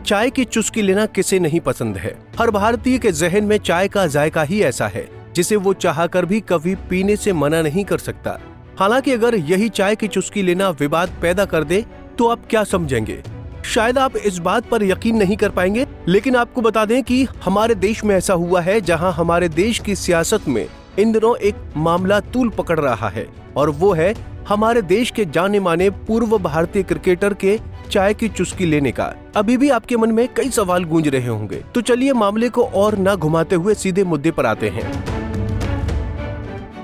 चाय की चुस्की लेना किसे नहीं पसंद है। हर भारतीय के जहन में चाय का जायका ही ऐसा है जिसे वो चाहकर भी कभी पीने से मना नहीं कर सकता। हालांकि अगर यही चाय की चुस्की लेना विवाद पैदा कर दे तो आप क्या समझेंगे? शायद आप इस बात पर यकीन नहीं कर पाएंगे, लेकिन आपको बता दें कि हमारे देश में ऐसा हुआ है जहां हमारे देश की सियासत में इन दिनों एक मामला तूल पकड़ रहा है, और वो है हमारे देश के जाने माने पूर्व भारतीय क्रिकेटर के चाय की चुस्की लेने का। अभी भी आपके मन में कई सवाल गूंज रहे होंगे, तो चलिए मामले को और न घुमाते हुए सीधे मुद्दे पर आते हैं।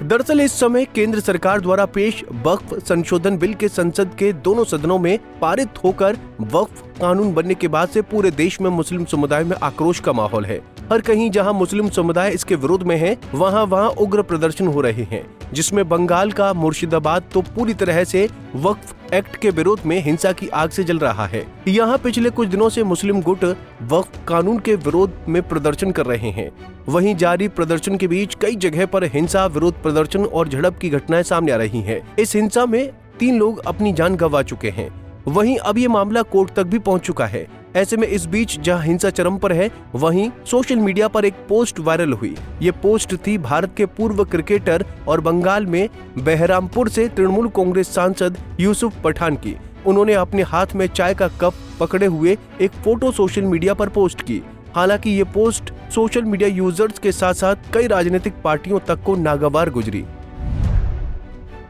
दरअसल इस समय केंद्र सरकार द्वारा पेश वक्फ संशोधन बिल के संसद के दोनों सदनों में पारित होकर वक्फ कानून बनने के बाद से पूरे देश में मुस्लिम समुदाय में आक्रोश का माहौल है। हर कहीं जहां मुस्लिम समुदाय इसके विरोध में है, वहां उग्र प्रदर्शन हो रहे हैं, जिसमें बंगाल का मुर्शिदाबाद तो पूरी तरह से वक्फ एक्ट के विरोध में हिंसा की आग से जल रहा है। यहाँ पिछले कुछ दिनों से मुस्लिम गुट वक्फ कानून के विरोध में प्रदर्शन कर रहे हैं। वहीं जारी प्रदर्शन के बीच कई जगह पर हिंसा, विरोध प्रदर्शन और झड़प की घटनाएं सामने आ रही हैं। इस हिंसा में 3 लोग अपनी जान गंवा चुके हैं। वहीं अब ये मामला कोर्ट तक भी पहुंच चुका है। ऐसे में इस बीच जहां हिंसा चरम पर है, वहीं सोशल मीडिया पर एक पोस्ट वायरल हुई। ये पोस्ट थी भारत के पूर्व क्रिकेटर और बंगाल में बहरामपुर से तृणमूल कांग्रेस सांसद यूसुफ पठान की। उन्होंने अपने हाथ में चाय का कप पकड़े हुए एक फोटो सोशल मीडिया पर पोस्ट की। हालांकि ये पोस्ट सोशल मीडिया यूजर्स के साथ साथ कई राजनीतिक पार्टियों तक को नागवार गुजरी।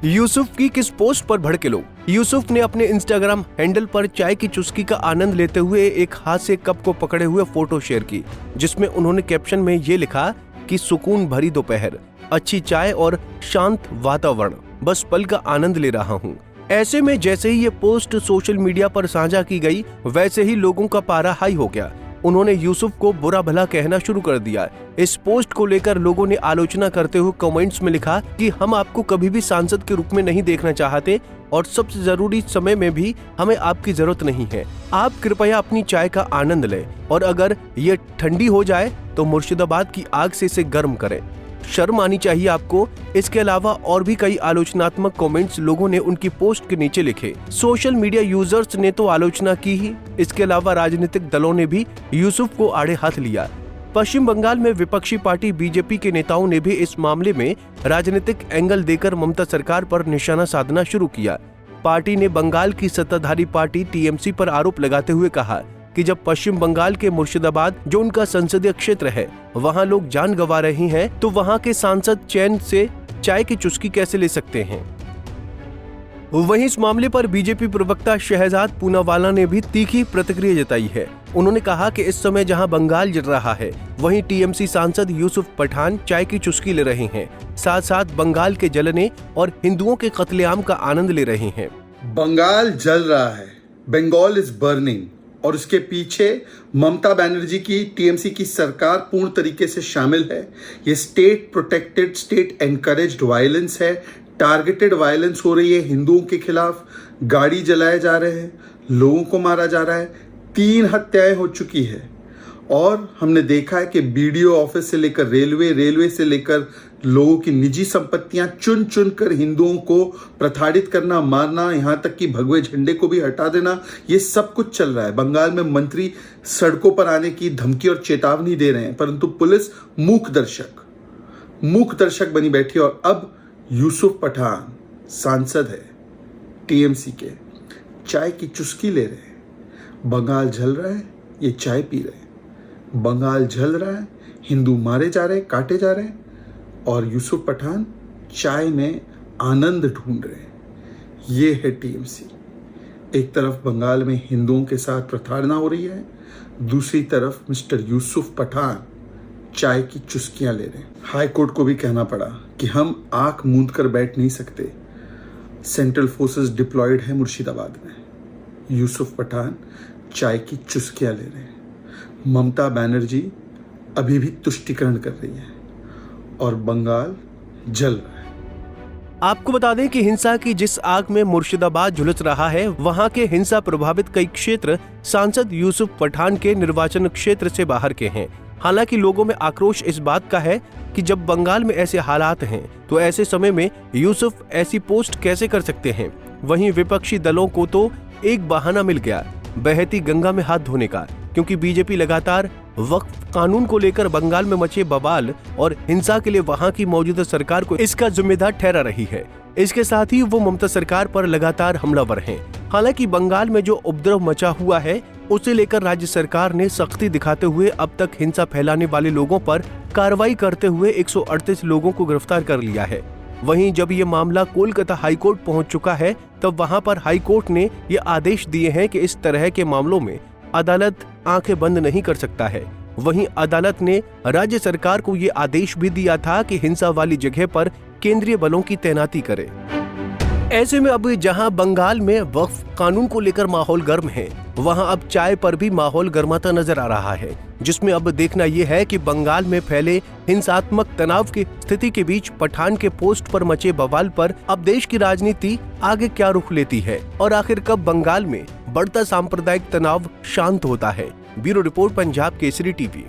यूसुफ की किस पोस्ट पर भड़के लोग? यूसुफ ने अपने इंस्टाग्राम हैंडल पर चाय की चुस्की का आनंद लेते हुए एक हाथ से कप को पकड़े हुए फोटो शेयर की, जिसमें उन्होंने कैप्शन में ये लिखा कि सुकून भरी दोपहर, अच्छी चाय और शांत वातावरण, बस पल का आनंद ले रहा हूँ। ऐसे में जैसे ही ये पोस्ट सोशल मीडिया पर साझा की गई, वैसे ही लोगों का पारा हाई हो गया। उन्होंने यूसुफ को बुरा भला कहना शुरू कर दिया। इस पोस्ट को लेकर लोगों ने आलोचना करते हुए कमेंट्स में लिखा कि हम आपको कभी भी सांसद के रूप में नहीं देखना चाहते और सबसे जरूरी समय में भी हमें आपकी जरूरत नहीं है। आप कृपया अपनी चाय का आनंद लें और अगर ये ठंडी हो जाए तो मुर्शिदाबाद की आग से इसे गर्म करें। शर्म आनी चाहिए आपको। इसके अलावा और भी कई आलोचनात्मक कमेंट्स लोगों ने उनकी पोस्ट के नीचे लिखे। सोशल मीडिया यूजर्स ने तो आलोचना की ही, इसके अलावा राजनीतिक दलों ने भी यूसुफ को आड़े हाथ लिया। पश्चिम बंगाल में विपक्षी पार्टी बीजेपी के नेताओं ने भी इस मामले में राजनीतिक एंगल देकर ममता सरकार पर निशाना साधना शुरू किया। पार्टी ने बंगाल की सत्ताधारी पार्टी टीएमसी पर आरोप लगाते हुए कहा कि जब पश्चिम बंगाल के मुर्शिदाबाद, जो उनका संसदीय क्षेत्र है, वहां लोग जान गंवा रहे हैं, तो वहां के सांसद चैन से चाय की चुस्की कैसे ले सकते हैं। वहीं इस मामले पर बीजेपी प्रवक्ता शहजाद पूनावाला ने भी तीखी प्रतिक्रिया जताई है। उन्होंने कहा कि इस समय जहां बंगाल जल रहा है, वहीं टीएमसी सांसद यूसुफ पठान चाय की चुस्की ले रहे हैं, साथ साथ बंगाल के जलने और हिंदुओं के कत्लेआम का आनंद ले रहे हैं। बंगाल जल रहा है, बंगाल इज बर्निंग, और उसके पीछे ममता बनर्जी की टीएमसी की सरकार पूर्ण तरीके से शामिल है। ये state protected, state encouraged violence है, टारगेटेड वायलेंस हो रही है हिंदुओं के खिलाफ। गाड़ी जलाए जा रहे हैं, लोगों को मारा जा रहा है, 3 हत्याएं हो चुकी है। और हमने देखा है कि बीडीओ ऑफिस से लेकर रेलवे से लेकर लोगों की निजी संपत्तियां चुन चुन कर हिंदुओं को प्रताड़ित करना, मारना, यहां तक कि भगवे झंडे को भी हटा देना, ये सब कुछ चल रहा है। बंगाल में मंत्री सड़कों पर आने की धमकी और चेतावनी दे रहे हैं, परंतु पुलिस मूक दर्शक बनी बैठी। और अब यूसुफ पठान सांसद है टीएमसी के, चाय की चुस्की ले रहे हैं। बंगाल जल रहा है, ये चाय पी रहे हैं। बंगाल जल रहा है, हिंदू मारे जा रहे हैं, काटे जा रहे हैं, और यूसुफ पठान चाय में आनंद ढूंढ रहे हैं। ये है टीएमसी। एक तरफ बंगाल में हिंदुओं के साथ प्रताड़ना हो रही है, दूसरी तरफ मिस्टर यूसुफ पठान चाय की चुस्कियां ले रहे हैं। हाई कोर्ट को भी कहना पड़ा कि हम आंख मूंद कर बैठ नहीं सकते। सेंट्रल फोर्सेस डिप्लॉयड है मुर्शिदाबाद में। यूसुफ पठान चाय की चुस्कियां ले रहे हैं। ममता बनर्जी अभी भी तुष्टीकरण कर रही है और बंगाल जल रहा है। आपको बता दें कि हिंसा की जिस आग में मुर्शिदाबाद झुलस रहा है, वहां के हिंसा प्रभावित कई क्षेत्र सांसद यूसुफ पठान के निर्वाचन क्षेत्र से बाहर के हैं। हालांकि लोगों में आक्रोश इस बात का है कि जब बंगाल में ऐसे हालात हैं, तो ऐसे समय में यूसुफ ऐसी पोस्ट कैसे कर सकते हैं। वहीं विपक्षी दलों को तो एक बहाना मिल गया, बहती गंगा में हाथ धोने का। क्योंकि बीजेपी लगातार वक्फ कानून को लेकर बंगाल में मचे बवाल और हिंसा के लिए वहां की मौजूदा सरकार को इसका जिम्मेदार ठहरा रही है। इसके साथ ही वो ममता सरकार पर लगातार हमलावर हैं। हालांकि बंगाल में जो उपद्रव मचा हुआ है उसे लेकर राज्य सरकार ने सख्ती दिखाते हुए अब तक हिंसा फैलाने वाले लोगों पर कार्रवाई करते हुए 138 लोगों को गिरफ्तार कर लिया है। वहीं जब ये मामला कोलकाता हाईकोर्ट पहुंच चुका है तब वहां पर हाईकोर्ट ने ये आदेश दिए हैं कि इस तरह के मामलों में अदालत आंखें बंद नहीं कर सकता है। वहीं अदालत ने राज्य सरकार को ये आदेश भी दिया था कि हिंसा वाली जगह पर केंद्रीय बलों की तैनाती करे। ऐसे में अब जहां बंगाल में वक्फ कानून को लेकर माहौल गर्म है, वहां अब चाय पर भी माहौल गर्माता नजर आ रहा है, जिसमें अब देखना यह है कि बंगाल में फैले हिंसात्मक तनाव की स्थिति के बीच पठान के पोस्ट पर मचे बवाल पर अब देश की राजनीति आगे क्या रुख लेती है और आखिर कब बंगाल में बढ़ता सांप्रदायिक तनाव शांत होता है। Bureau report, Punjab Kesari TV.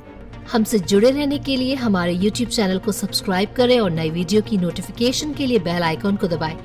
हमसे जुड़े रहने के लिए हमारे YouTube चैनल को सब्सक्राइब करें और नई वीडियो की नोटिफिकेशन के लिए बेल आइकॉन को दबाएं।